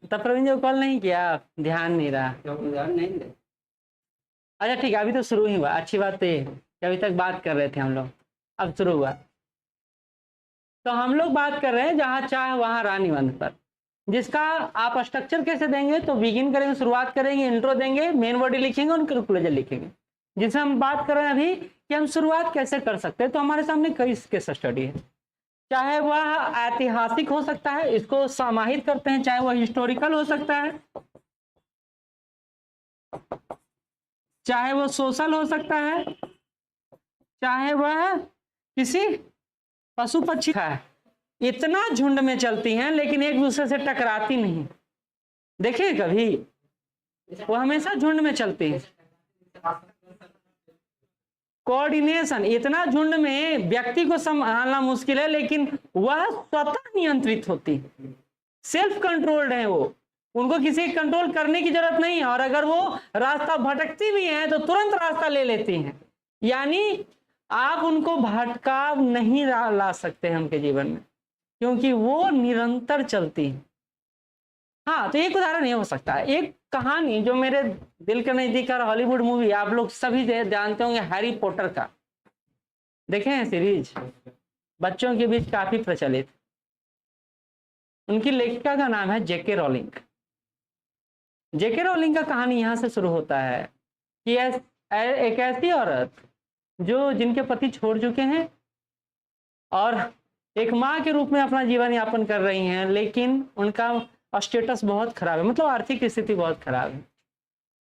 तब प्रवीण जी को कॉल नहीं किया, ध्यान नहीं रहा। अच्छा ठीक है, अभी तो शुरू ही हुआ। अच्छी बात तो ये है कि अभी तक बात कर रहे थे हम लोग, अब शुरू हुआ। तो हम लोग बात कर रहे हैं जहां चाह वहां राह निबंध पर, जिसका आप स्ट्रक्चर कैसे देंगे, तो बिगिन करेंगे, शुरुआत करेंगे, इंट्रो देंगे, मेन बॉडी लिखेंगे और कंक्लूजन लिखेंगे। जिसे हम बात कर रहे हैं अभी कि हम शुरुआत कैसे कर सकते हैं, तो हमारे सामने कई केस स्टडी है। चाहे वह ऐतिहासिक हो सकता है, इसको समाहित करते हैं, चाहे वह हिस्टोरिकल हो सकता है, चाहे वह सोशल हो सकता है, चाहे वह किसी पशु पक्षी का है। इतना झुंड में चलती हैं लेकिन एक दूसरे से टकराती नहीं। देखिए कभी, वो हमेशा झुंड में चलती है। कोऑर्डिनेशन, इतना झुंड में व्यक्ति को संभालना मुश्किल है, लेकिन वह स्वतः नियंत्रित होती, सेल्फ कंट्रोल्ड है। वो, उनको किसी कंट्रोल करने की जरूरत नहीं है, और अगर वो रास्ता भटकती भी हैं तो तुरंत रास्ता ले लेती हैं। यानी आप उनको भटकाव नहीं ला सकते हैं उनके जीवन में, क्योंकि वो निरंतर चलती है। हाँ, तो एक उदाहरण ये हो सकता है, एक कहानी जो मेरे दिल के नजदीक है, हॉलीवुड मूवी आप लोग सभी जानते होंगे, हैरी पॉटर का। देखे हैं सीरीज, बच्चों के बीच काफी प्रचलित। उनकी लेखिका का नाम है जेके रोलिंग। जेके रोलिंग का कहानी यहां से शुरू होता है कि एक ऐसी औरत जो जिनके पति छोड़ चुके हैं और एक माँ के रूप में अपना जीवन यापन कर रही हैं, लेकिन उनका स्टेटस बहुत खराब है, मतलब आर्थिक स्थिति बहुत खराब है।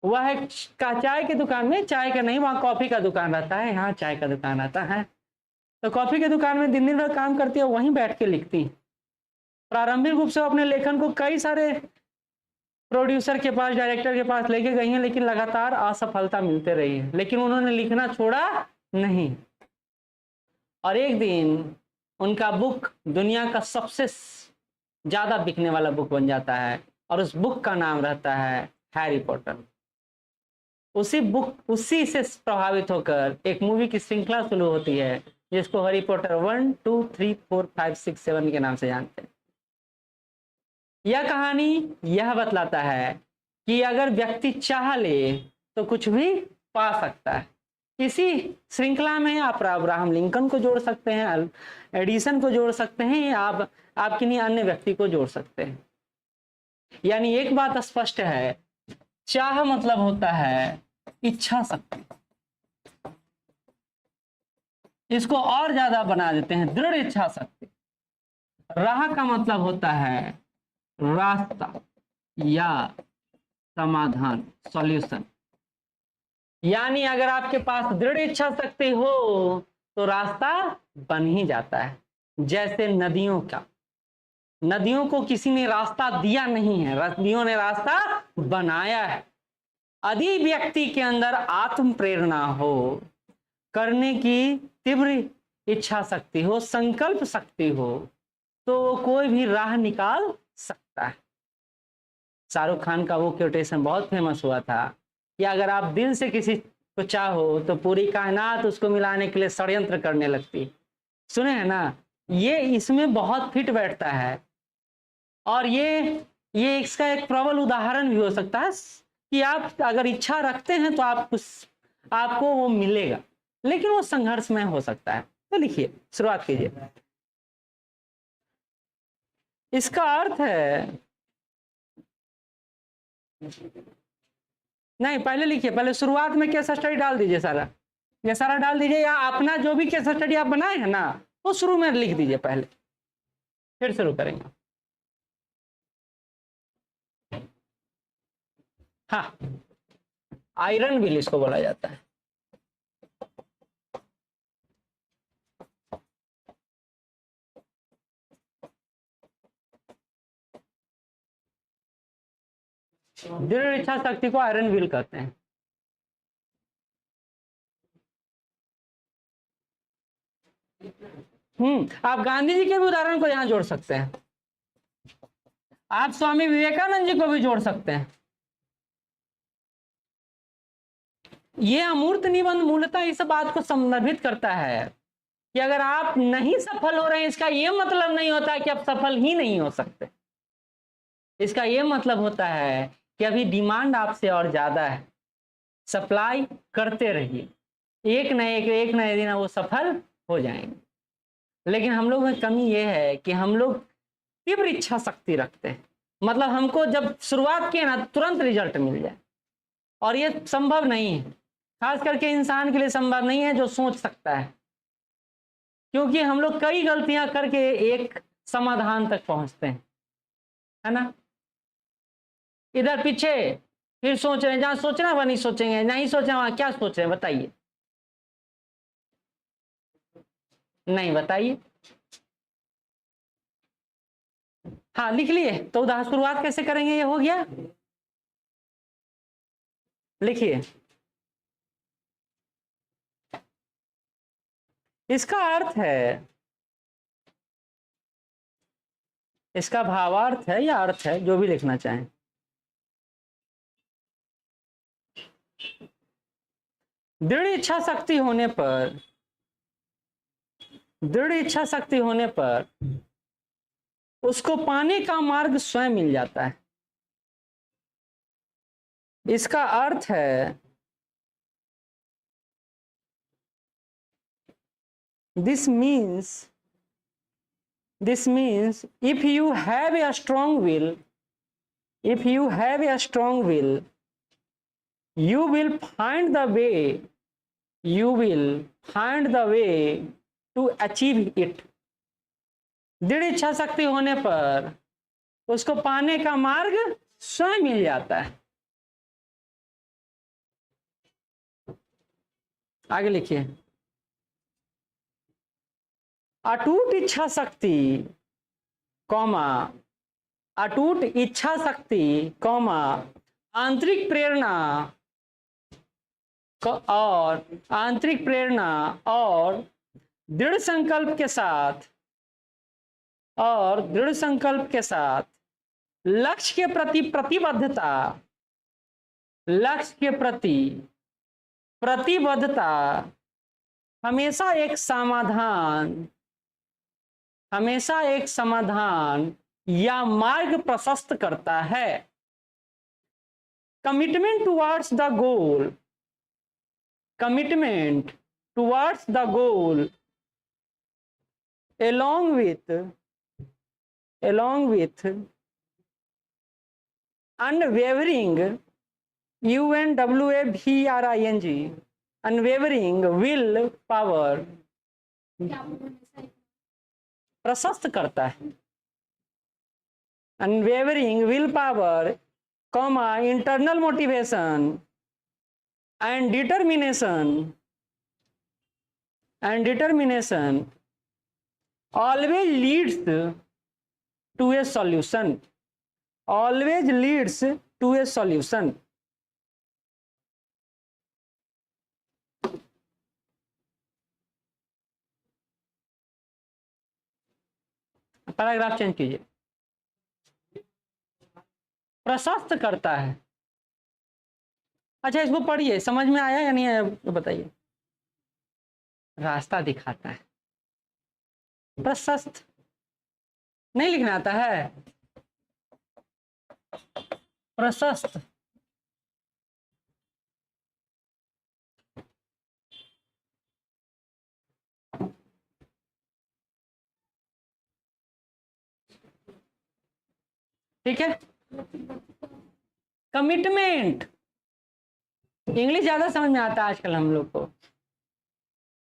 वह एक चाय की दुकान में, चाय का नहीं, वहां कॉफी का दुकान रहता है, यहाँ चाय का दुकान रहता है। तो कॉफी की दुकान में दिन दिन भर काम करती है, वहीं बैठ के लिखती। प्रारंभिक रूप से अपने लेखन को कई सारे प्रोड्यूसर के पास, डायरेक्टर के पास लेके गई हैं, लेकिन लगातार असफलता मिलते रही है, लेकिन उन्होंने लिखना छोड़ा नहीं। और एक दिन उनका बुक दुनिया का सबसे ज्यादा बिकने वाला बुक बन जाता है, और उस बुक का नाम रहता है हैरी पॉटर। उसी से प्रभावित होकर एक मूवी की श्रृंखला शुरू होती है, जिसको हैरी पॉटर 1, 2, 3, 4, 5, 6, 7 के नाम से जानते हैं। यह कहानी यह बतलाता है कि अगर व्यक्ति चाह ले तो कुछ भी पा सकता है। इसी श्रृंखला में आप अब्राहम लिंकन को जोड़ सकते हैं, एडिसन को जोड़ सकते हैं, आप किन्हीं अन्य व्यक्ति को जोड़ सकते हैं। यानी एक बात स्पष्ट है, चाह मतलब होता है इच्छा शक्ति। इसको और ज्यादा बना देते हैं, दृढ़ इच्छा शक्ति। राह का मतलब होता है रास्ता या समाधान, सॉल्यूशन। यानी अगर आपके पास दृढ़ इच्छा शक्ति हो तो रास्ता बन ही जाता है। जैसे नदियों का, नदियों को किसी ने रास्ता दिया नहीं है, नदियों ने रास्ता बनाया है। यदि व्यक्ति के अंदर आत्म प्रेरणा हो, करने की तीव्र इच्छा शक्ति हो, संकल्प शक्ति हो, तो वो कोई भी राह निकाल सकता है। शाहरुख खान का वो कोटेशन बहुत फेमस हुआ था कि अगर आप दिल से किसी को चाहो तो पूरी कायनात उसको मिलाने के लिए षड्यंत्र करने लगती। सुने हैं ना, ये इसमें बहुत फिट बैठता है। और ये इसका एक प्रबल उदाहरण भी हो सकता है कि आप अगर इच्छा रखते हैं तो आपको वो मिलेगा, लेकिन वो संघर्षमय हो सकता है। तो लिखिए, शुरुआत कीजिए। इसका अर्थ है, नहीं पहले लिखिए, पहले शुरुआत में केस स्टडी डाल दीजिए, सारा ये सारा डाल दीजिए, या अपना जो भी केस स्टडी आप बनाए हैं ना वो शुरू में लिख दीजिए पहले, फिर शुरू करेंगे। हाँ, आयरन व्हील इसको बोला जाता है। दृढ़ इच्छा शक्ति को आयरन व्हील कहते हैं। आप गांधी जी के भी उदाहरण को यहां जोड़ सकते हैं, आप स्वामी विवेकानंद जी को भी जोड़ सकते हैं। ये अमूर्त निबंध मूलतः इस बात को संदर्भित करता है कि अगर आप नहीं सफल हो रहे हैं इसका यह मतलब नहीं होता कि आप सफल ही नहीं हो सकते। इसका यह मतलब होता है कि अभी डिमांड आपसे और ज्यादा है, सप्लाई करते रहिए, एक न एक दिन वो सफल हो जाएंगे। लेकिन हम लोग में कमी यह है कि हम लोग तीव्र इच्छा शक्ति रखते हैं, मतलब हमको जब शुरुआत किए ना तुरंत रिजल्ट मिल जाए, और ये संभव नहीं है, खास करके इंसान के लिए संभव नहीं है जो सोच सकता है, क्योंकि हम लोग कई गलतियां करके एक समाधान तक पहुंचते हैं, है ना। इधर पीछे फिर सोच रहे हैं, जहां सोचना वह नहीं सोचेंगे, नहीं सोचे वहां क्या सोच रहे हैं बताइए, नहीं बताइए। हाँ लिख लिए, तो उधर शुरुआत कैसे करेंगे, ये हो गया, लिखिए। इसका अर्थ है, इसका भावार्थ है या अर्थ है, जो भी लिखना चाहें। दृढ़ इच्छा शक्ति होने पर, दृढ़ इच्छा शक्ति होने पर उसको पाने का मार्ग स्वयं मिल जाता है। इसका अर्थ है, this means if you have a strong will, if you have a strong will, you will find the way, you will find the way to achieve it। दृढ़ इच्छा शक्ति होने पर उसको पाने का मार्ग स्वयं मिल जाता है। आगे लिखिए। अटूट इच्छा शक्ति कौमा, अटूट इच्छा शक्ति कौमा आंतरिक प्रेरणा और आंतरिक प्रेरणा और दृढ़ संकल्प के साथ, और दृढ़ संकल्प के साथ लक्ष्य के प्रति प्रतिबद्धता, लक्ष्य के प्रति प्रतिबद्धता हमेशा एक समाधान, हमेशा एक समाधान या मार्ग प्रशस्त करता है। Commitment towards the goal, commitment towards the goal along with unwavering, UNWAVERING, unwavering will power प्रशस्त करता है। unwavering will power, internal motivation and determination always leads to a solution, always leads to a solution। Paragraph change कीजिए। प्रशस्त करता है, अच्छा इसको पढ़िए, समझ में आया या नहीं आया बताइए। रास्ता दिखाता है, प्रशस्त नहीं लिखना आता है, प्रशस्त ठीक है। कमिटमेंट इंग्लिश ज्यादा समझ में आता है आजकल हम लोग को,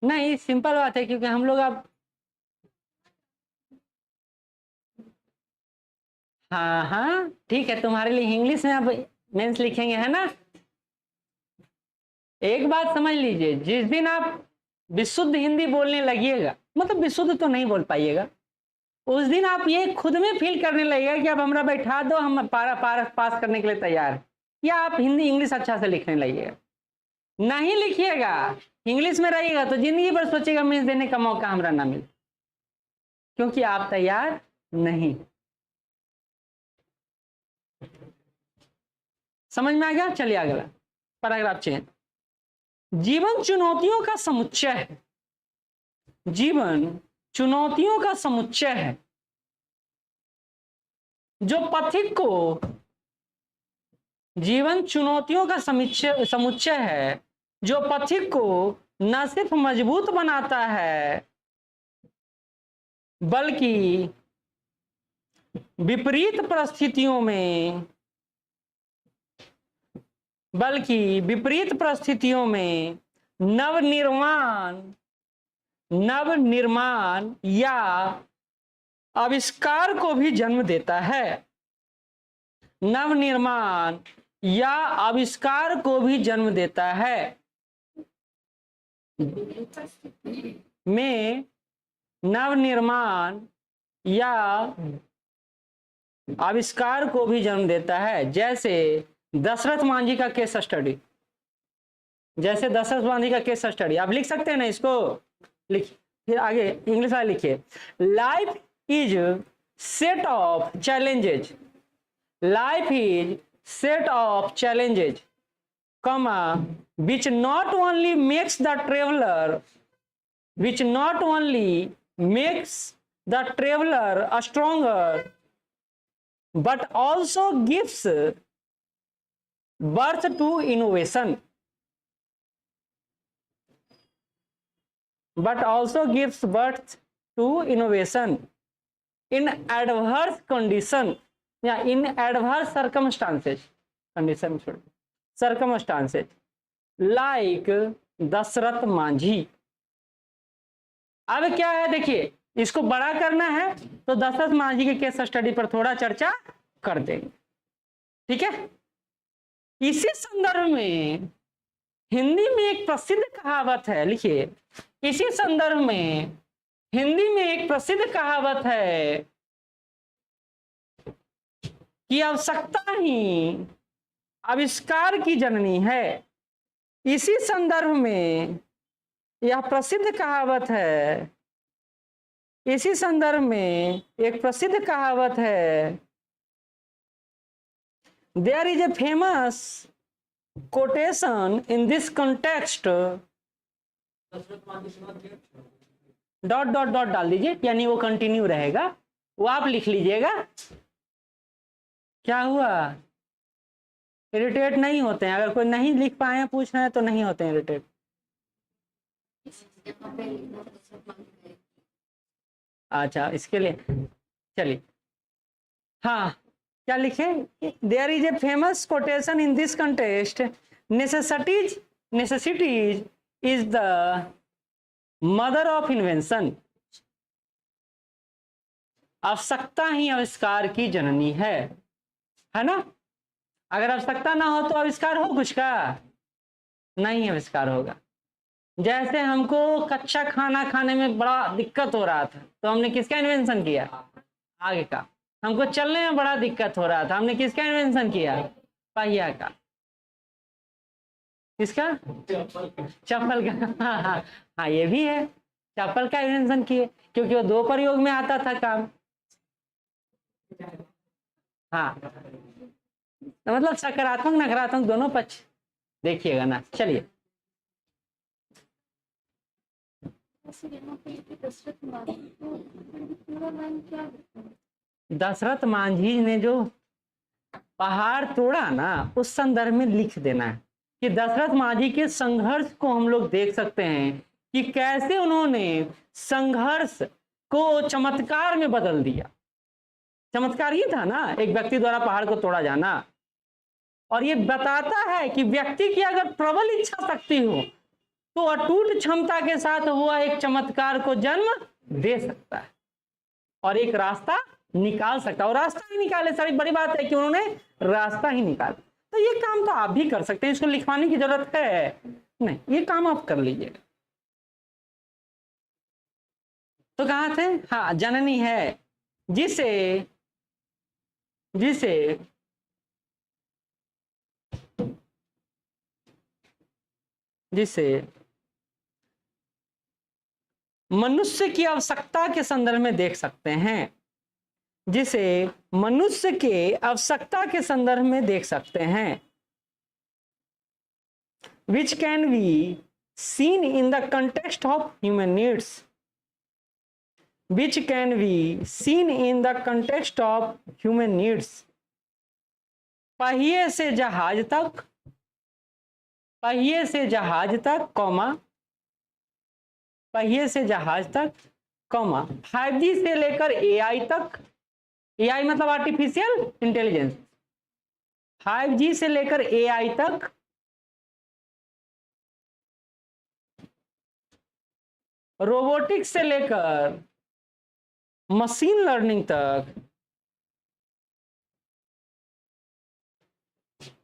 नहीं सिंपल बात है, क्योंकि हम लोग अब हाँ हाँ ठीक है, तुम्हारे लिए इंग्लिश में अब मेंस लिखेंगे, है ना। एक बात समझ लीजिए, जिस दिन आप विशुद्ध हिंदी बोलने लगिएगा, मतलब विशुद्ध तो नहीं बोल पाइएगा, उस दिन आप ये खुद में फील करने लगेगा कि अब हमरा बैठा दो, हम पास करने के लिए तैयार है, या आप हिंदी इंग्लिश अच्छा से लिखने लगिएगा। नहीं लिखिएगा, इंग्लिश में रहिएगा तो जिंदगी भर सोचेगा मेंस देने का मौका हमरा ना मिले, क्योंकि आप तैयार नहीं। समझ में आ गया। चलिए अगला पैराग्राफ चेंज। जीवन चुनौतियों का समुच्चय है, जीवन चुनौतियों का समुच्चय है। जो पथिक को जीवन चुनौतियों का समुच्चय है, जो पथिक को न सिर्फ मजबूत बनाता है बल्कि विपरीत परिस्थितियों में नवनिर्माण या आविष्कार को भी जन्म देता है। नवनिर्माण या आविष्कार को भी जन्म देता है। में नवनिर्माण या आविष्कार को भी जन्म देता है। जैसे दशरथ मांझी का केस स्टडी, आप लिख सकते हैं ना इसको, लिखिए। फिर आगे इंग्लिश वाला लिखिए, life is set of challenges, comma, which not only makes the traveler a stronger, but also gives birth to innovation. In adverse condition या in adverse circumstances like Dasharath Manjhi. अब क्या है, देखिए, इसको बड़ा करना है तो दशरथ मांझी के केस स्टडी पर थोड़ा चर्चा कर देंगे, ठीक है। इसी संदर्भ में हिंदी में एक प्रसिद्ध कहावत है, लिखिए, इसी संदर्भ में हिंदी में एक प्रसिद्ध कहावत है कि आवश्यकता ही आविष्कार की जननी है। इसी संदर्भ में यह प्रसिद्ध कहावत है, इसी संदर्भ में एक प्रसिद्ध कहावत है, there is a famous quotation in this context, dot dot dot डाल दीजिए, यानी वो कंटिन्यू रहेगा, वो आप लिख लीजिएगा। क्या हुआ, इरिटेट नहीं होते हैं? अगर कोई नहीं लिख पाए पूछ रहे हैं तो नहीं होते हैं इरिटेट। अच्छा, इसके लिए चलिए, हाँ, क्या लिखे, there is a famous quotation in this context, necessities is the mother of invention. आवश्यकता ही आविष्कार की जननी है ना। अगर आवश्यकता ना हो तो आविष्कार हो कुछ का? नहीं आविष्कार होगा। जैसे हमको कच्चा खाना खाने में बड़ा दिक्कत हो रहा था तो हमने किसका इन्वेंशन किया? आगे का। हमको चलने में बड़ा दिक्कत हो रहा था, हमने किसका इन्वेंशन किया? पहिया का। किसका? चप्पल का। हाँ, ये भी है, चप्पल का इन्वेंशन किए क्योंकि वो दो प्रयोग में आता था काम। हाँ, तो मतलब सकारात्मक नकारात्मक दोनों पक्ष देखिएगा ना। चलिए, दशरथ मांझी ने जो पहाड़ तोड़ा ना, उस संदर्भ में लिख देना है कि दशरथ मांझी के संघर्ष को हम लोग देख सकते हैं कि कैसे उन्होंने संघर्ष को चमत्कार में बदल दिया। चमत्कार ही था ना, एक व्यक्ति द्वारा पहाड़ को तोड़ा जाना। और ये बताता है कि व्यक्ति की अगर प्रबल इच्छा शक्ति हो तो अटूट क्षमता के साथ वो एक चमत्कार को जन्म दे सकता है और एक रास्ता निकाल सकता है। और रास्ता ही निकाले, सारी बड़ी बात है कि उन्होंने रास्ता ही निकाला। तो ये काम तो आप भी कर सकते हैं, इसको लिखवाने की जरूरत है नहीं, ये काम आप कर लीजिएगा। तो कहाँ थे? हाँ, जननी है जिसे मनुष्य की आवश्यकता के संदर्भ में देख सकते हैं, जिसे मनुष्य के आवश्यकता के संदर्भ में देख सकते हैं, which can be seen in the context of human needs, which can be seen in the context of human needs. पहिए से जहाज तक, पहिए से जहाज तक कॉमा, पहिए से जहाज तक कॉमा 5G से लेकर AI तक, AI मतलब आर्टिफिशियल इंटेलिजेंस, 5G से लेकर AI तक, रोबोटिक्स से लेकर मशीन लर्निंग तक,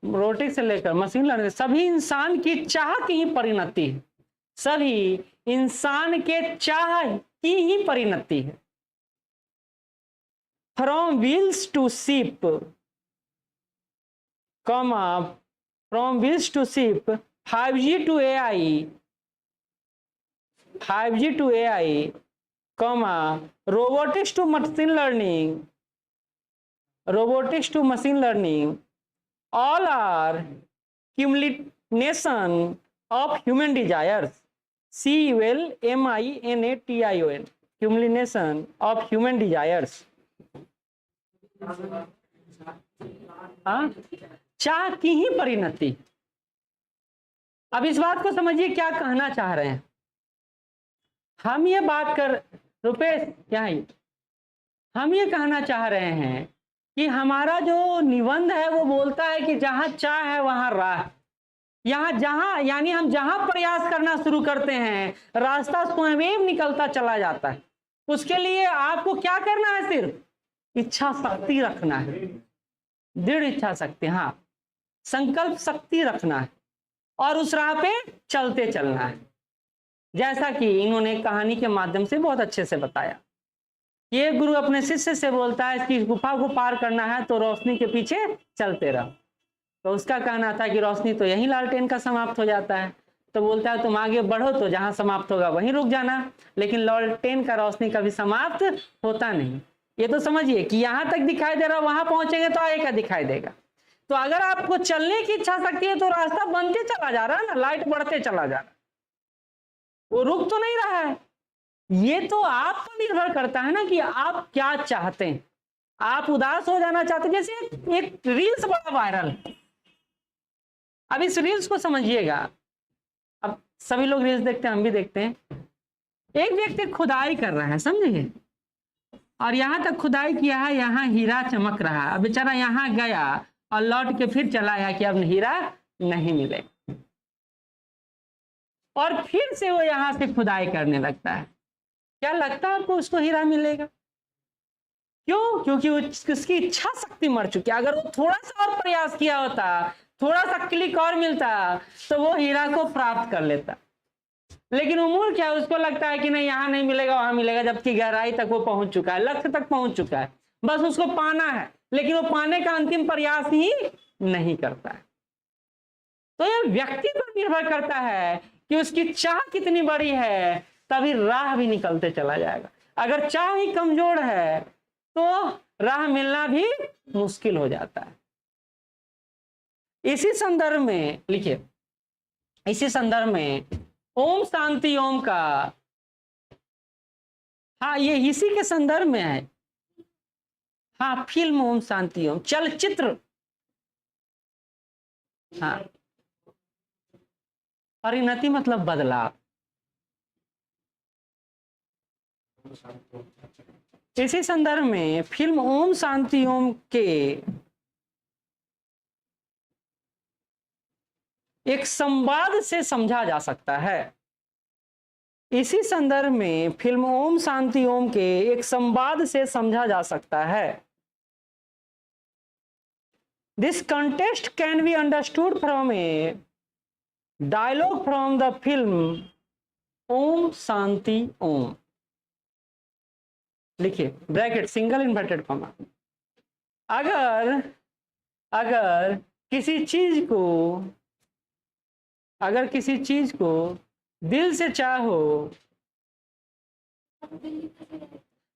रोबोटिक्स से लेकर मशीन लर्निंग, सभी इंसान की चाह की ही परिणति है, सभी इंसान के चाह की ही परिणति है। From wheels to ship, comma from wheels to ship, 5G to AI, 5G to AI, comma robotics to machine learning, robotics to machine learning, all are culmination of human desires. CULMINATION, culmination of human desires. हाँ, चाह की ही परिणति। अब इस बात को समझिए क्या कहना चाह रहे हैं हम। ये बात कर रुपेश क्या है, हम ये कहना चाह रहे हैं कि हमारा जो निबंध है वो बोलता है कि जहां चाह है वहां राह, यहां जहां यानी हम जहां प्रयास करना शुरू करते हैं रास्ता स्वयं निकलता चला जाता है। उसके लिए आपको क्या करना है, सिर्फ इच्छा शक्ति रखना है, दृढ़ इच्छा शक्ति, हाँ संकल्प शक्ति रखना है और उस राह पे चलते चलना है। जैसा कि इन्होंने कहानी के माध्यम से बहुत अच्छे से बताया। ये गुरु अपने शिष्य से बोलता है कि गुफा को पार करना है तो रोशनी के पीछे चलते रहो। तो उसका कहना था कि रोशनी तो यहीं लालटेन का समाप्त हो जाता है। तो बोलता है तुम आगे बढ़ो तो जहां समाप्त होगा वहीं रुक जाना, लेकिन लालटेन का रोशनी कभी समाप्त होता नहीं। ये तो समझिए कि यहां तक दिखाई दे रहा, वहां पहुंचेंगे तो आगे का दिखाई देगा। तो अगर आपको चलने की इच्छा शक्ति है तो रास्ता बनते चला जा रहा है ना, लाइट बढ़ते चला जा रहा है, वो रुक तो नहीं रहा है। ये तो आप पर निर्भर करता है ना कि आप क्या चाहते हैं। आप उदास हो जाना चाहते हैं, जैसे एक रील्स बड़ा वायरल, अब इस रील्स को समझिएगा। अब सभी लोग रील्स देखते हैं, हम भी देखते हैं। एक व्यक्ति खुदाई कर रहा है, समझिए, और यहां तक खुदाई किया है, यहां हीरा चमक रहा है। अब बेचारा यहां गया और लौट के फिर चला आया कि अब हीरा नहीं मिलेगा, और फिर से वो यहां से खुदाई करने लगता है। क्या लगता है आपको उसको हीरा मिलेगा? क्यों? क्योंकि उसकी इच्छा शक्ति मर चुकी है। अगर वो थोड़ा सा और प्रयास किया होता, थोड़ा सा क्लिक और मिलता, तो वो हीरा को प्राप्त कर लेता। लेकिन उम्र क्या, उसको लगता है कि नहीं यहाँ नहीं मिलेगा वहां मिलेगा, जबकि गहराई तक वो पहुंच चुका है, लक्ष्य तक पहुंच चुका है, बस उसको पाना है, लेकिन वो पाने का अंतिम प्रयास ही नहीं करता है। तो ये व्यक्ति पर निर्भर करता है कि उसकी चाह कितनी बड़ी है, तभी राह भी निकलते चला जाएगा। अगर चाह ही कमजोर है तो राह मिलना भी मुश्किल हो जाता है। इसी संदर्भ में लिखिए, इसी संदर्भ में ओम शांति ओम का, हाँ ये इसी के संदर्भ में है, हाँ फिल्म ओम शांति ओम, चलचित्र, हाँ परिणति मतलब बदलाव। इसी संदर्भ में फिल्म ओम शांति ओम के एक संवाद से समझा जा सकता है। इसी संदर्भ में फिल्म ओम शांति ओम के एक संवाद से समझा जा सकता है। This context can be understood from a dialogue from the film Om Shanti Om. लिखिए ब्रैकेट सिंगल इन्वर्टेड कॉमा। अगर किसी चीज को दिल से चाहो,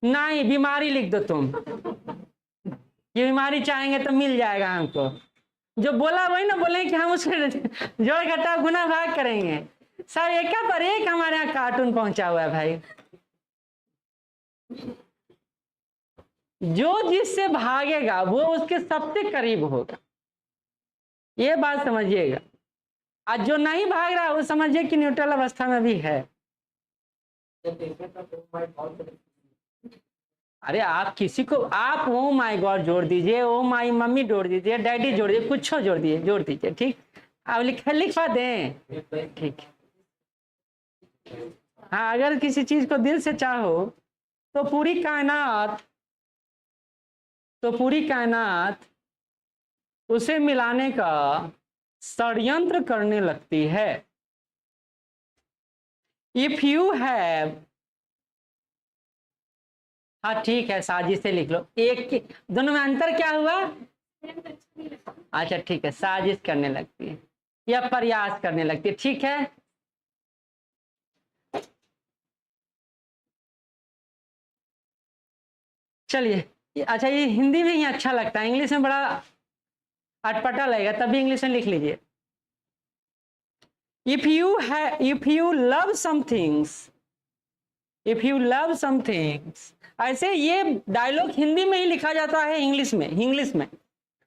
नहीं बीमारी लिख दो तुम, ये बीमारी चाहेंगे तो मिल जाएगा हमको। जो बोला वही ना बोले कि हम उसके जोड़ घटा गुना भाग करेंगे। सर एक पर एक हमारे यहाँ कार्टून पहुंचा हुआ है भाई, जो जिससे भागेगा वो उसके सबसे करीब होगा, ये बात समझिएगा। आज जो नहीं भाग रहा है वो समझिए कि न्यूट्रल अवस्था में भी है। अरे आप किसी को आप ओ माय गॉड जोड़ दीजिए, ओ माय मम्मी जोड़ दीजिए, डैडी जोड़ दीजिए, कुछ जोड़ दीजिए, ठीक। आप लिखवा दें, ठीक। हाँ, अगर किसी चीज को दिल से चाहो तो पूरी कायनात उसे मिलाने का षड्यंत्र करने लगती है। इफ यू हैव, हाँ ठीक है, साजिश से लिख लो। एक दोनों में अंतर क्या हुआ? अच्छा ठीक है, साजिश करने लगती है या प्रयास करने लगती है, ठीक है। चलिए, अच्छा ये हिंदी में ही अच्छा लगता है, इंग्लिश में बड़ा अटपटा लगेगा, तभी इंग्लिश में लिख लीजिए। इफ यू लव समथिंग्स, ऐसे ये डायलॉग हिंदी में ही लिखा जाता है, इंग्लिश में,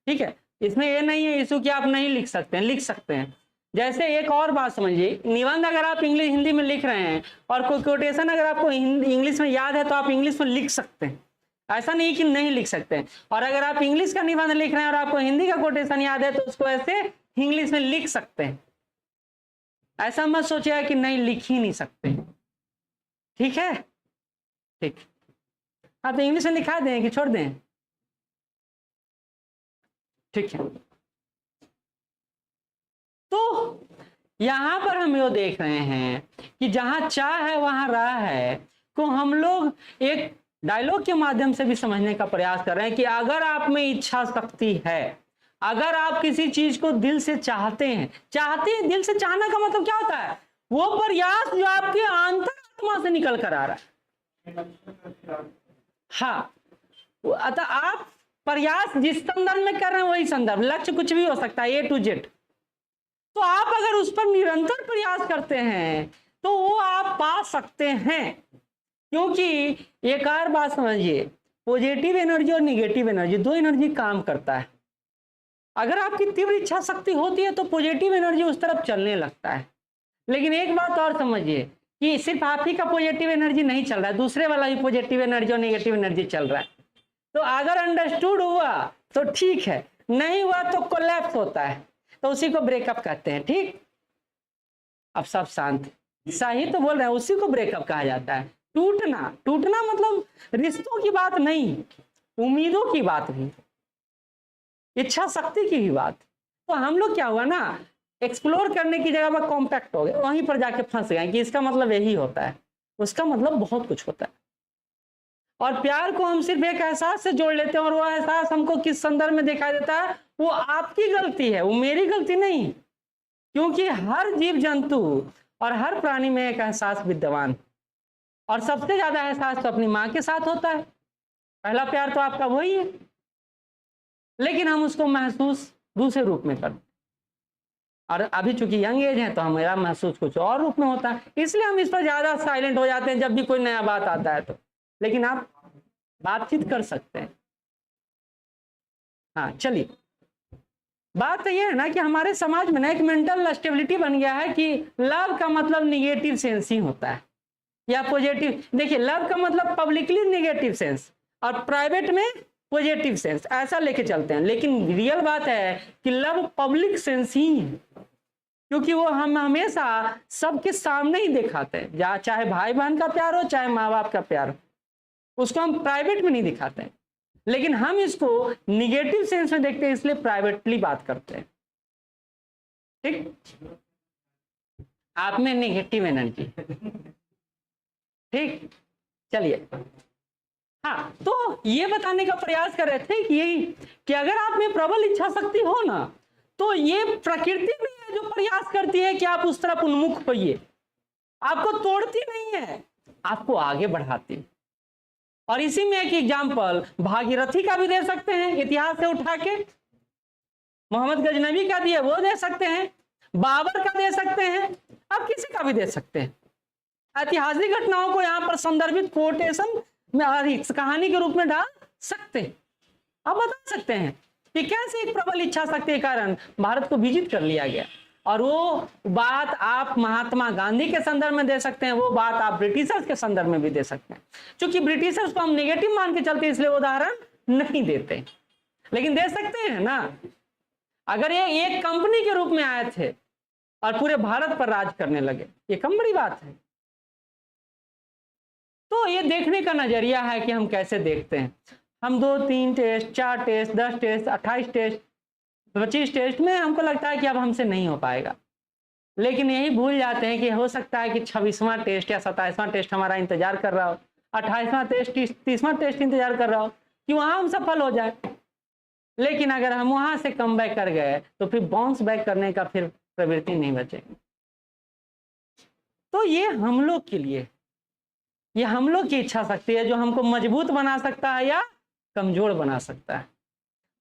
ठीक है। इसमें ये नहीं है इशू कि आप नहीं लिख सकते हैं, लिख सकते हैं। जैसे एक और बात समझिए, निबंध अगर आप हिंदी में लिख रहे हैं और कोई कोटेशन अगर आपको इंग्लिश में याद है तो आप इंग्लिश में लिख सकते हैं, ऐसा नहीं कि नहीं लिख सकते हैं। और अगर आप इंग्लिश का निबंध लिख रहे हैं और आपको हिंदी का कोटेशन याद है तो उसको ऐसे इंग्लिश में लिख सकते हैं। ऐसा मत सोचिएगा कि नहीं लिख ही नहीं सकते, ठीक है, ठीक। हाँ, तो इंग्लिश में लिखा दें कि छोड़ दें, ठीक है। तो यहां पर हम ये देख रहे हैं कि जहां चाह है वहां राह है, को हम लोग एक डायलॉग के माध्यम से भी समझने का प्रयास कर रहे हैं कि अगर आप में इच्छा शक्ति है, अगर आप किसी चीज को दिल से चाहते हैं, दिल से चाहना का मतलब क्या होता है? वो प्रयास जो आपके अंतरात्मा से निकल कर आ रहा है। हाँ, अतः आप प्रयास जिस संदर्भ में कर रहे हैं वही संदर्भ, लक्ष्य कुछ भी हो सकता है, A to Z। तो आप अगर उस पर निरंतर प्रयास करते हैं तो वो आप पा सकते हैं। क्योंकि एक और बात समझिए, पॉजिटिव एनर्जी और निगेटिव एनर्जी, दो एनर्जी काम करता है। अगर आपकी तीव्र इच्छा शक्ति होती है तो पॉजिटिव एनर्जी उस तरफ चलने लगता है। लेकिन एक बात और समझिए कि सिर्फ आप ही का पॉजिटिव एनर्जी नहीं चल रहा है, दूसरे वाला भी पॉजिटिव एनर्जी और नेगेटिव एनर्जी चल रहा है। तो अगर अंडरस्टूड हुआ तो ठीक है, नहीं हुआ तो कोलैप्स होता है, तो उसी को ब्रेकअप कहते हैं, ठीक। अब सब शांत, सही तो बोल रहे हैं, उसी को ब्रेकअप कहा जाता है। टूटना मतलब रिश्तों की बात नहीं, उम्मीदों की बात भी, इच्छा शक्ति की भी बात। तो हम लोग क्या हुआ ना, एक्सप्लोर करने की जगह पर कॉम्पैक्ट हो गए, वहीं पर जाके फंस गए कि इसका मतलब यही होता है, उसका मतलब बहुत कुछ होता है। और प्यार को हम सिर्फ एक एहसास से जोड़ लेते हैं, और वो एहसास हमको किस संदर्भ में दिखाई देता है, वो आपकी गलती है, वो मेरी गलती नहीं। क्योंकि हर जीव जंतु और हर प्राणी में एक एहसास विद्यमान, और सबसे ज्यादा एहसास तो अपनी माँ के साथ होता है। पहला प्यार तो आपका वही है, लेकिन हम उसको महसूस दूसरे रूप में करते हैं। और अभी चूंकि यंग एज है तो हमारा महसूस कुछ और रूप में होता है, इसलिए हम इस पर ज्यादा साइलेंट हो जाते हैं जब भी कोई नया बात आता है तो। लेकिन आप बातचीत कर सकते हैं। हाँ चलिए, बात तो ये है ना कि हमारे समाज में ना एक मेंटल स्टेबिलिटी बन गया है कि लव का मतलब निगेटिव सेंस ही होता है या पॉजिटिव। देखिए, लव का मतलब पब्लिकली निगेटिव सेंस और प्राइवेट में पॉजिटिव सेंस, ऐसा लेके चलते हैं। लेकिन रियल बात है कि लव पब्लिक सेंस ही है, क्योंकि वो हम हमेशा सबके सामने ही दिखाते हैं, चाहे भाई बहन का प्यार हो चाहे माँ बाप का प्यार हो, उसको हम प्राइवेट में नहीं दिखाते हैं। लेकिन हम इसको निगेटिव सेंस में देखते हैं, इसलिए प्राइवेटली बात करते हैं, ठीक। आप में निगेटिव एनर्जी, ठीक। चलिए, हाँ, तो ये बताने का प्रयास कर रहे थे कि यही कि अगर आप में प्रबल इच्छा शक्ति हो ना, तो ये प्रकृति भी है जो प्रयास करती है कि आप उस तरफ उन्मुख होइए। आपको तोड़ती नहीं है, आपको आगे बढ़ाती है। और इसी में एक एग्जाम्पल भागीरथी का भी दे सकते हैं, इतिहास से उठा के। मोहम्मद गजनवी का दिए वो दे सकते हैं, बाबर का दे सकते हैं, आप किसी का भी दे सकते हैं। ऐतिहासिक घटनाओं को यहाँ पर संदर्भित कोटेशन कहानी के रूप में डाल सकते हैं। आप बता सकते हैं कि कैसे एक प्रबल इच्छा शक्ति के कारण भारत को विजित कर लिया गया, और वो बात आप महात्मा गांधी के संदर्भ में दे सकते हैं, वो बात आप ब्रिटिशर्स के संदर्भ में भी दे सकते हैं। क्योंकि ब्रिटिशर्स को हम नेगेटिव मान के चलते इसलिए उदाहरण नहीं देते, लेकिन दे सकते हैं ना। अगर ये एक कंपनी के रूप में आए थे और पूरे भारत पर राज करने लगे, ये कम बड़ी बात है। तो ये देखने का नजरिया है कि हम कैसे देखते हैं। हम 2, 3 test, 4 test, 10 test, 28 test, 25 test में हमको लगता है कि अब हमसे नहीं हो पाएगा, लेकिन यही भूल जाते हैं कि हो सकता है कि 26वां टेस्ट या 27वां टेस्ट हमारा इंतजार कर रहा हो, 28वां टेस्ट, 30वां टेस्ट इंतजार कर रहा हो कि वहां हम सफल हो जाए। लेकिन अगर हम वहां से कम बैक कर गए तो फिर बाउंस बैक करने का फिर प्रवृत्ति नहीं बचेगी। तो ये हम लोग के लिए, ये हम लोग की इच्छा शक्ति है जो हमको मजबूत बना सकता है या कमजोर बना सकता है।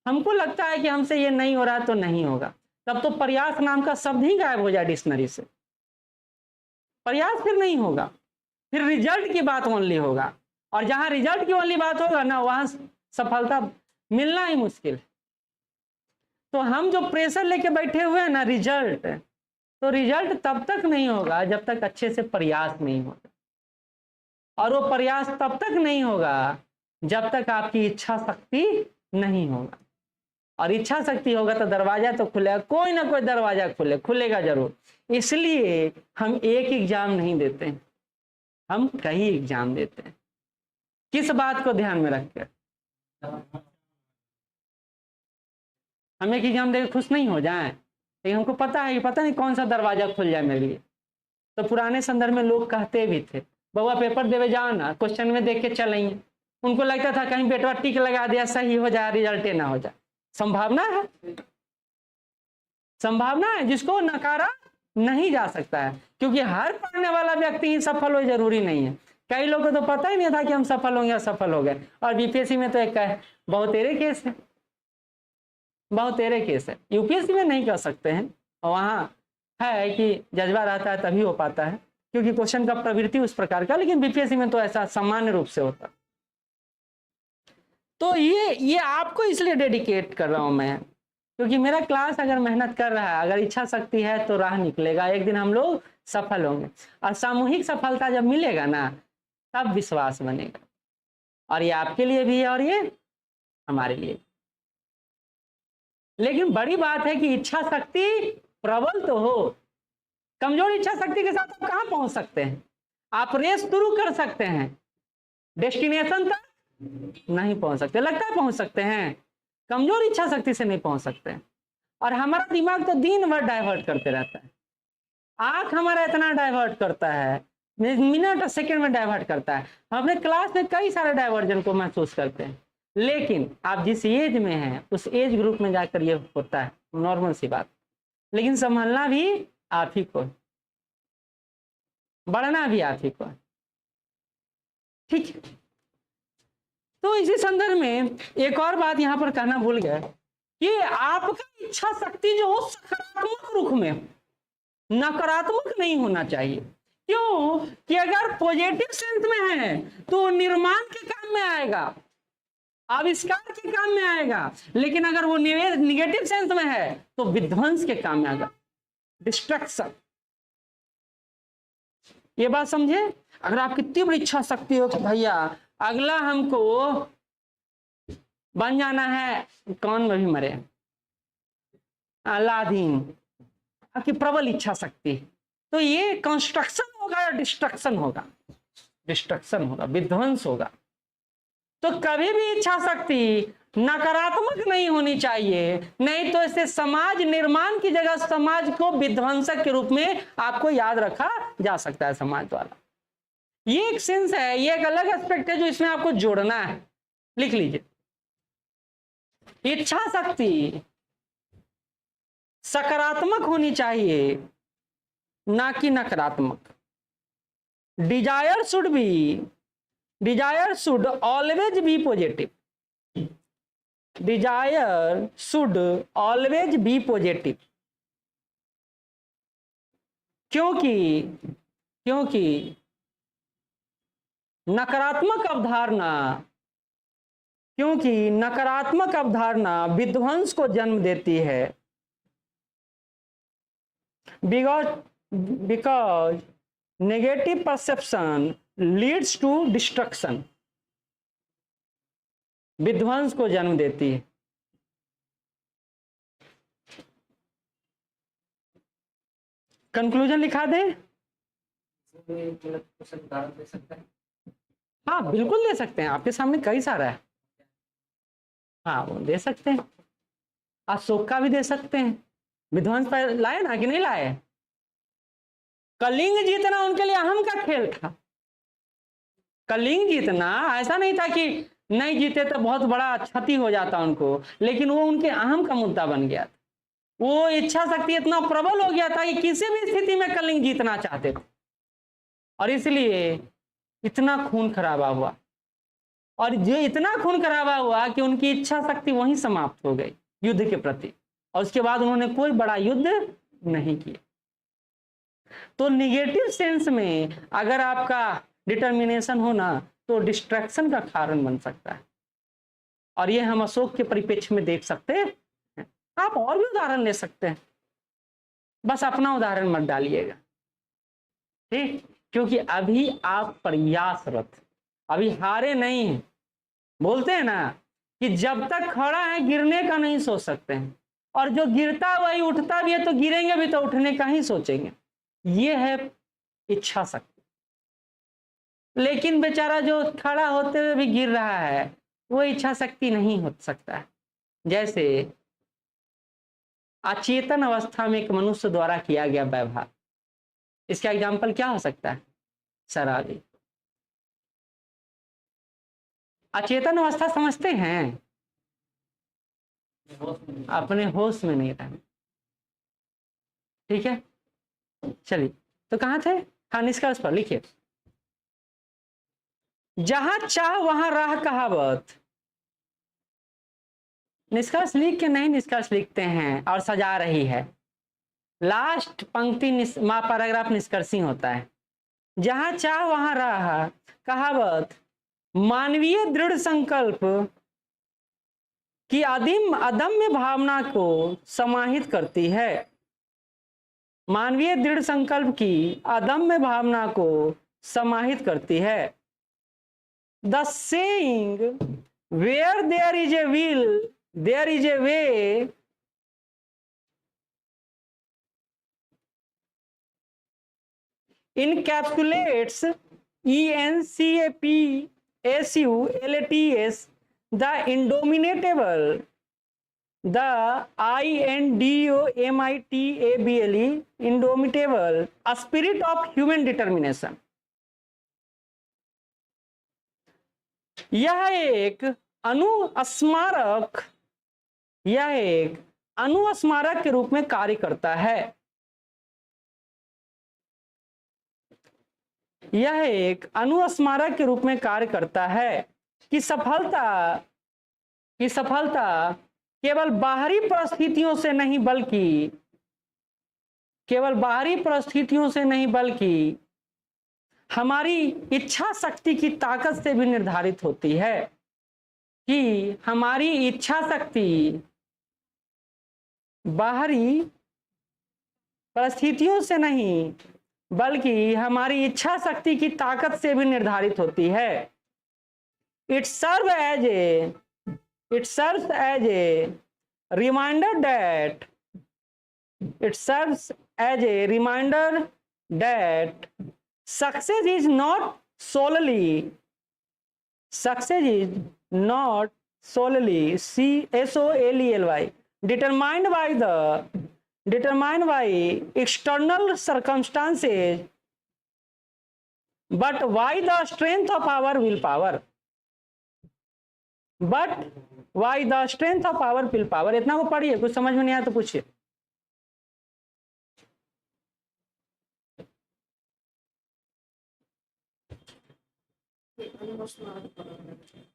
हमको लगता है कि हमसे ये नहीं हो रहा तो नहीं होगा, तब तो प्रयास नाम का शब्द ही गायब हो जाए डिक्शनरी से। प्रयास फिर नहीं होगा, फिर रिजल्ट की बात ओनली होगा, और जहां रिजल्ट की ओनली बात होगा ना, वहां सफलता मिलना ही मुश्किल। तो हम जो प्रेशर लेके बैठे हुए हैं ना रिजल्ट, तो रिजल्ट तब तक नहीं होगा जब तक अच्छे से प्रयास नहीं होगा, और वो प्रयास तब तक नहीं होगा जब तक आपकी इच्छा शक्ति नहीं होगा। और इच्छा शक्ति होगा तो दरवाजा तो खुलेगा, कोई ना कोई दरवाजा खुलेगा जरूर। इसलिए हम एक एग्जाम नहीं देते, हम कई एग्जाम देते हैं। किस बात को ध्यान में रखकर? हम एक एग्जाम देकर खुश नहीं हो जाएं, लेकिन हमको पता है कि पता नहीं कौन सा दरवाजा खुल जाए मेरे लिए। तो पुराने संदर्भ में लोग कहते भी थे, बउआ पेपर देवे जाओ ना, क्वेश्चन में देख के चलेंगे। उनको लगता था कहीं बेटवा टिक लगा दिया, सही हो जाए, रिजल्ट ना हो जाए। संभावना है, संभावना है जिसको नकारा नहीं जा सकता है, क्योंकि हर पढ़ने वाला व्यक्ति ही सफल हो जरूरी नहीं है। कई लोगों को तो पता ही नहीं था कि हम सफल होंगे, सफल हो गए। और बीपीएससी में तो एक बहुतेरे केस है, बहुतेरे केस है। यूपीएससी में नहीं कर सकते हैं, और वहाँ है कि जज्बा रहता है तभी हो पाता है, क्योंकि क्वेश्चन का प्रवृत्ति उस प्रकार का। लेकिन बीपीएससी में तो ऐसा सामान्य रूप से होता। तो ये आपको इसलिए डेडिकेट कर रहा हूं मैं, क्योंकि मेरा क्लास अगर मेहनत कर रहा है, अगर इच्छा शक्ति है तो राह निकलेगा, एक दिन हम लोग सफल होंगे। और सामूहिक सफलता जब मिलेगा ना, तब विश्वास बनेगा। और ये आपके लिए भी है और ये हमारे लिए। लेकिन बड़ी बात है कि इच्छा शक्ति प्रबल तो हो। कमजोर इच्छा शक्ति के साथ आप कहां पहुंच सकते हैं? आप रेस शुरू कर सकते हैं, डेस्टिनेशन तक नहीं पहुंच सकते। लगता है पहुंच सकते हैं, कमजोर इच्छा शक्ति से नहीं पहुंच सकते। और हमारा दिमाग तो दिन भर डाइवर्ट करते रहता है। आंख हमारा इतना डाइवर्ट करता है, मिनट और सेकंड में डाइवर्ट करता है। हम अपने क्लास में कई सारे डाइवर्जन को महसूस करते हैं, लेकिन आप जिस एज में हैं उस एज ग्रुप में जाकर ये होता है, नॉर्मल सी बात। लेकिन संभालना भी आप ही को, बढ़ना भी आप ही को, ठीक है। तो इसी संदर्भ में एक और बात यहां पर कहना भूल गया कि आपका इच्छा शक्ति जो हो सकारात्मक रुख में, नकारात्मक नहीं होना चाहिए। क्यों? कि अगर पॉजिटिव सेंस में है तो निर्माण के काम में आएगा, आविष्कार के काम में आएगा। लेकिन अगर वो निगेटिव सेंस में है तो विध्वंस के काम में आएगा, डिस्ट्रक्शन। ये बात समझे? अगर आपकी तीव्र इच्छा शक्ति हो कि भैया अगला हमको बन जाना है, कौन में भी मरे, अलादीन, आपकी प्रबल इच्छा शक्ति, तो ये कंस्ट्रक्शन होगा या डिस्ट्रक्शन होगा? डिस्ट्रक्शन होगा, विध्वंस होगा। तो कभी भी इच्छा शक्ति नकारात्मक नहीं होनी चाहिए, नहीं तो इसे समाज निर्माण की जगह समाज को विध्वंसक के रूप में आपको याद रखा जा सकता है समाज द्वारा। ये एक सेंस है, ये एक अलग एस्पेक्ट है जो इसमें आपको जोड़ना है। लिख लीजिए, इच्छा शक्ति सकारात्मक होनी चाहिए, ना कि नकारात्मक। Desire should always be positive. Desire should always be positive. क्योंकि नकारात्मक अवधारणा, क्योंकि नकारात्मक अवधारणा विध्वंस को जन्म देती है। Because negative perception leads to destruction, विध्वंस को जन्म देती है। कंक्लूजन लिखा दें? हाँ बिल्कुल दे सकते हैं, आपके सामने कई सारा है। हाँ वो दे सकते हैं, अशोक का भी दे सकते हैं। विध्वंस पर लाए ना कि नहीं लाए? कलिंग जीतना उनके लिए अहम का खेल था। कलिंग जीतना ऐसा नहीं था कि नहीं जीते तो बहुत बड़ा क्षति हो जाता उनको, लेकिन वो उनके अहम का मुद्दा बन गया था। वो इच्छा शक्ति इतना प्रबल हो गया था कि किसी भी स्थिति में कलिंग जीतना चाहते थे, और इसलिए इतना खून खराबा हुआ। और जो इतना खून खराबा हुआ कि उनकी इच्छा शक्ति वहीं समाप्त हो गई युद्ध के प्रति, और उसके बाद उन्होंने कोई बड़ा युद्ध नहीं किया। तो निगेटिव सेंस में अगर आपका डिटर्मिनेशन हो ना, तो डिस्ट्रैक्शन का कारण बन सकता है। और ये हम अशोक के परिप्रेक्ष्य में देख सकते हैं। आप और भी उदाहरण ले सकते हैं, बस अपना उदाहरण मत डालिएगा, ठीक? क्योंकि अभी आप प्रयासरत, अभी हारे नहीं हैं। बोलते हैं ना कि जब तक खड़ा है गिरने का नहीं सोच सकते हैं, और जो गिरता वही उठता भी है, तो गिरेंगे भी तो उठने का ही सोचेंगे। ये है इच्छा शक्ति। लेकिन बेचारा जो खड़ा होते हुए भी गिर रहा है, वो इच्छा शक्ति नहीं हो सकता है। जैसे अचेतन अवस्था में एक मनुष्य द्वारा किया गया व्यवहार, इसका एग्जाम्पल क्या हो सकता है? शराबी। अचेतन अवस्था समझते हैं? अपने होश में नहीं रहना, ठीक है? चलिए, तो कहां थे? हाँ, निष्कर्ष पर लिखिए। जहां चाह वहां राह कहावत। निष्कर्ष लिख के नहीं, निष्कर्ष लिखते हैं और सजा रही है। लास्ट पंक्ति पैराग्राफ निष्कर्षी होता है। जहां चाह वहां राह कहावत मानवीय दृढ़ संकल्प की अदम्य भावना को समाहित करती है। मानवीय दृढ़ संकल्प की अदम्य भावना को समाहित करती है। The saying where there is a will there is a way encapsulates ENCAPSULATS the indomitable, the INDOMITABLE indomitable spirit of human determination। यह एक अनुस्मारक के रूप में कार्य करता है। यह एक अनुस्मारक के रूप में कार्य करता है कि सफलता केवल बाहरी परिस्थितियों से नहीं बल्कि हमारी इच्छा शक्ति की ताकत से भी निर्धारित होती है। कि हमारी इच्छा शक्ति बाहरी परिस्थितियों से नहीं बल्कि हमारी इच्छा शक्ति की ताकत से भी निर्धारित होती है। It serves as a reminder that success is not solely SOLELY determined by external circumstances, but by the strength of our willpower। इतना को पढ़िए, कुछ समझ में नहीं आया तो पूछिए।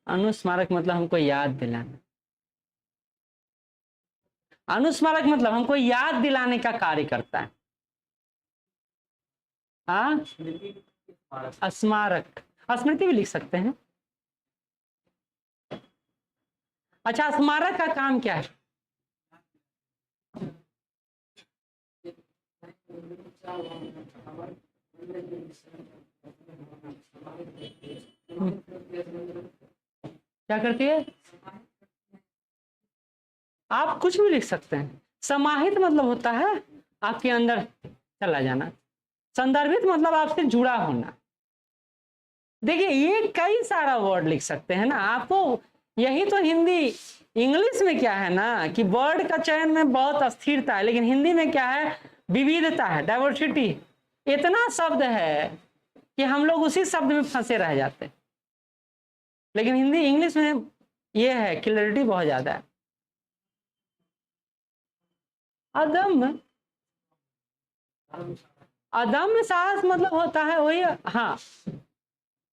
अनुस्मारक मतलब हमको याद दिलाना। अनुस्मारक मतलब हमको याद दिलाने का कार्य करता है। हाँ, स्मारक स्मृति भी लिख सकते हैं। अच्छा, स्मारक का काम क्या है? क्या करती है? आप कुछ भी लिख सकते हैं। समाहित मतलब होता है आपके अंदर चला जाना। संदर्भित मतलब आपसे जुड़ा होना। देखिए, ये कई सारा वर्ड लिख सकते हैं ना आपको। यही तो हिंदी, इंग्लिश में क्या है ना कि वर्ड का चयन में बहुत अस्थिरता है, लेकिन हिंदी में क्या है, विविधता है, डाइवर्सिटी। इतना शब्द है कि हम लोग उसी शब्द में फंसे रह जाते हैं। लेकिन हिंदी, इंग्लिश में ये है, क्लैरिटी बहुत ज्यादा है। अदम्य, अदम्य साहस मतलब होता है वही, हाँ,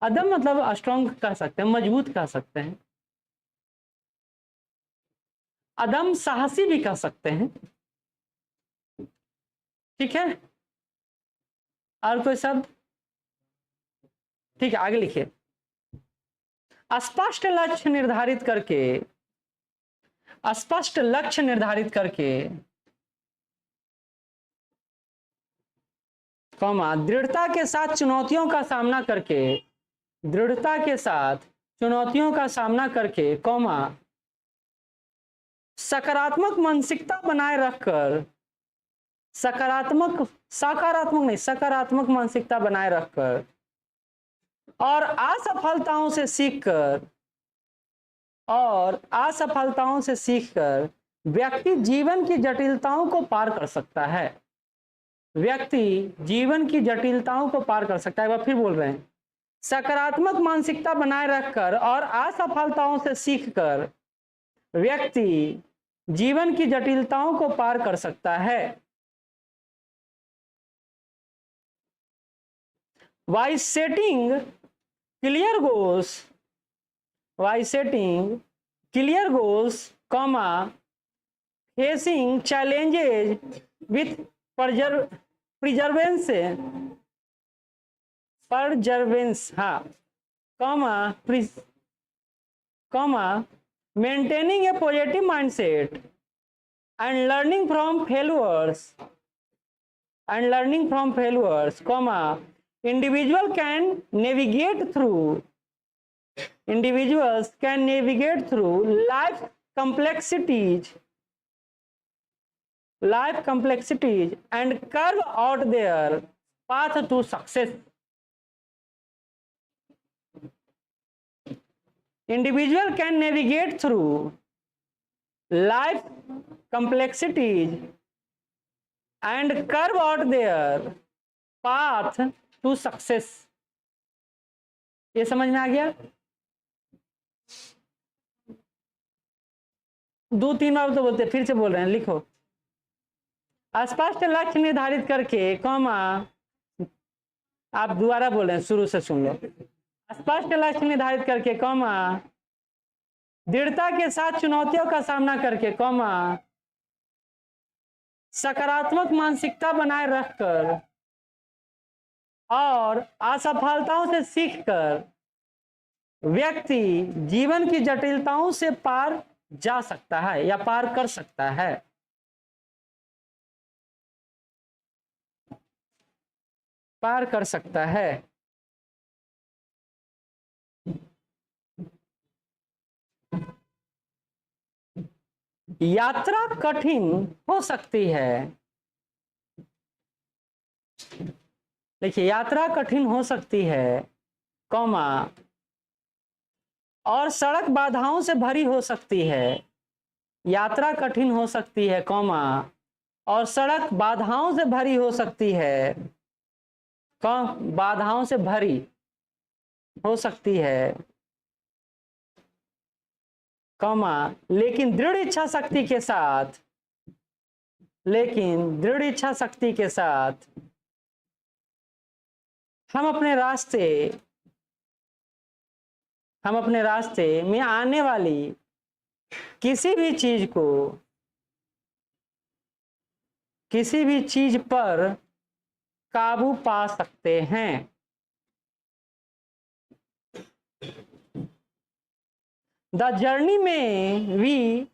अदम मतलब स्ट्रॉन्ग कह सकते हैं, मजबूत कह सकते हैं। अदम साहसी भी कह सकते हैं। ठीक है, और कोई शब्द? ठीक है, आगे लिखिए। स्पष्ट लक्ष्य निर्धारित करके, स्पष्ट लक्ष्य निर्धारित करके, कौमा, दृढ़ता के साथ चुनौतियों का सामना करके, दृढ़ता के साथ चुनौतियों का सामना करके, कौमा, सकारात्मक मानसिकता बनाए रखकर, सकारात्मक, सकारात्मक नहीं, सकारात्मक मानसिकता बनाए रखकर और असफलताओं से सीखकर, और असफलताओं से सीखकर व्यक्ति जीवन की जटिलताओं को पार कर सकता है। व्यक्ति जीवन की जटिलताओं को पार कर सकता है। एक बार फिर बोल रहे हैं, सकारात्मक मानसिकता बनाए रखकर और असफलताओं से सीखकर व्यक्ति जीवन की जटिलताओं को पार कर सकता है। By setting clear goals, by setting clear goals, comma, facing challenges with perseverance, हाँ, comma, maintaining a positive mindset and learning from failures, comma, individuals can navigate through life complexities and carve out their path to success. Individual can navigate through life complexities and carve out their path to success. ये समझ में आ गया? 2-3 बार तो बोलते, फिर से बोल रहे हैं, लिखो। स्पष्ट लक्ष्य निर्धारित करके, कॉमा, आप दोबारा बोल रहे हैं, शुरू से सुन लो। स्पष्ट लक्ष्य निर्धारित करके, कॉमा, दृढ़ता के साथ चुनौतियों का सामना करके, कॉमा, सकारात्मक मानसिकता बनाए रखकर और असफलताओं से सीखकर व्यक्ति जीवन की जटिलताओं से पार जा सकता है या पार कर सकता है। पार कर सकता है। यात्रा कठिन हो सकती है, देखिए, यात्रा कठिन हो सकती है, कौमा, और सड़क बाधाओं से भरी हो सकती है। यात्रा कठिन हो सकती है, कौमा, और सड़क बाधाओं से भरी हो सकती है, बाधाओं से भरी हो सकती है, कौमा, लेकिन दृढ़ इच्छा शक्ति के साथ, लेकिन दृढ़ इच्छा शक्ति के साथ हम अपने रास्ते में आने वाली किसी भी चीज पर काबू पा सकते हैं। द जर्नी में we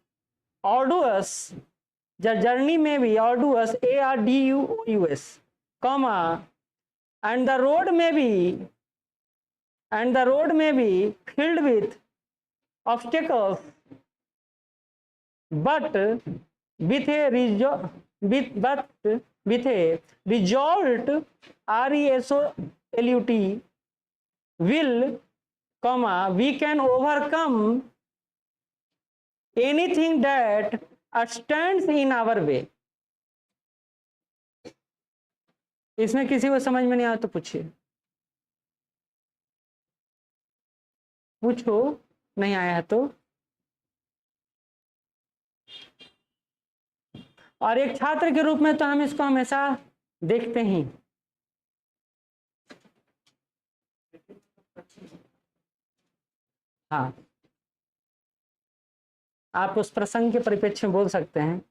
arduous, the journey may be arduous, ARDUOUS, comma, and the road may be filled with obstacles, but with a resolute, RESOLUT, will, comma, we can overcome anything that stands in our way. इसमें किसी को समझ में नहीं आया तो पूछिए, पूछो, नहीं आया है तो। और एक छात्र के रूप में तो हम इसको हमेशा देखते ही। हाँ, आप उस प्रसंग के परिप्रेक्ष्य में बोल सकते हैं।